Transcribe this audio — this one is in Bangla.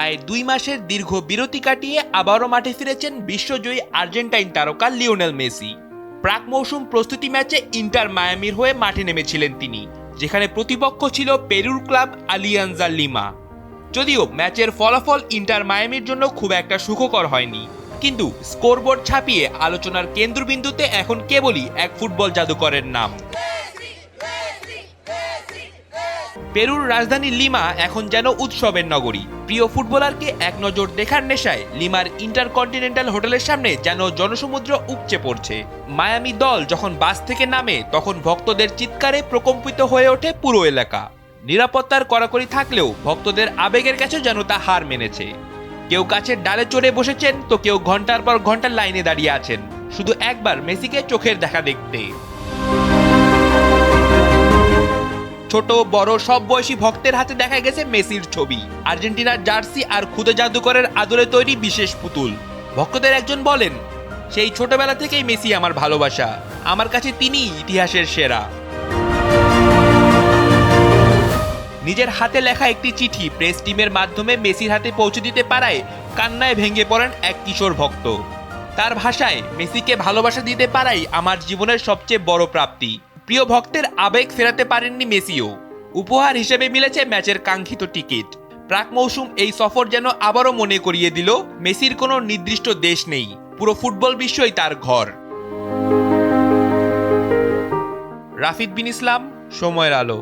প্রায় 2 মাসের দীর্ঘ বিরতি কাটিয়ে আবারও মাঠে ফিরেছেন বিশ্বজয়ী আর্জেন্টাইন তারকা লিওনেল মেসি। প্রাক মৌসুম প্রস্তুতি ম্যাচে ইন্টার মায়ামির হয়ে মাঠে নেমেছিলেন তিনি, যেখানে প্রতিপক্ষ ছিল পেরুর ক্লাব আলিয়ানজা লিমা। যদিও ম্যাচের ফলাফল ইন্টার মায়ামির জন্য খুব একটা সুখকর হয়নি, কিন্তু স্কোরবোর্ড ছাপিয়ে আলোচনার কেন্দ্রবিন্দুতে এখন কেবলই এক ফুটবল জাদুকরের নাম। পেরুর রাজধানী লিমা এখন যেন উৎসবের নগরী। প্রিয় ফুটবলারকে এক নজর দেখার নেশায় লিমার ইন্টারকন্টিনেন্টাল হোটেলের সামনে যেন জনসমুদ্র উপচে পড়ছে। মায়ামি দল যখন বাস থেকে নামে তখন ভক্তদের চিৎকারে প্রকম্পিত হয়ে ওঠে পুরো এলাকা। নিরাপত্তার কড়াকড়ি থাকলেও ভক্তদের আবেগের কাছে যেন তা হার মেনেছে। কেউ গাছের ডালে চড়ে বসেছেন তো কেউ ঘন্টার পর ঘন্টা লাইনে দাঁড়িয়ে আছেন, শুধু একবার মেসিকে চোখের দেখা দেখতে। ছোট বড় সব বয়সী ভক্তের হাতে দেখা গেছে মেসির ছবি, আর্জেন্টিনার জার্সি আর খুদে জাদুকরের আদরে তৈরি বিশেষ পুতুল। ভক্তদের একজন বলেন, সেই ছোটবেলা থেকেই মেসি আমার ভালোবাসা, আমার কাছে তিনিই ইতিহাসের সেরা। নিজের হাতে লেখা একটি চিঠি প্রেস টিমের মাধ্যমে মেসির হাতে পৌঁছে দিতে পারায় কান্নায় ভেঙে পড়েন এক কিশোর ভক্ত। তার ভাষায়, মেসিকে ভালোবাসা দিতে পারাই আমার জীবনের সবচেয়ে বড় প্রাপ্তি। প্রিয় ভক্তের আবেগ ফেরাতে পারেননি মেসিও। উপহার হিসেবে মিলেছে ম্যাচের কাঙ্ক্ষিত টিকিট। প্রাক মৌসুম এই সফর যেন আবারও মনে করিয়ে দিল, মেসির কোনো নির্দিষ্ট দেশ নেই, পুরো ফুটবল বিশ্বই তার ঘর। রাফিদ বিন ইসলাম, সময়ের আলো।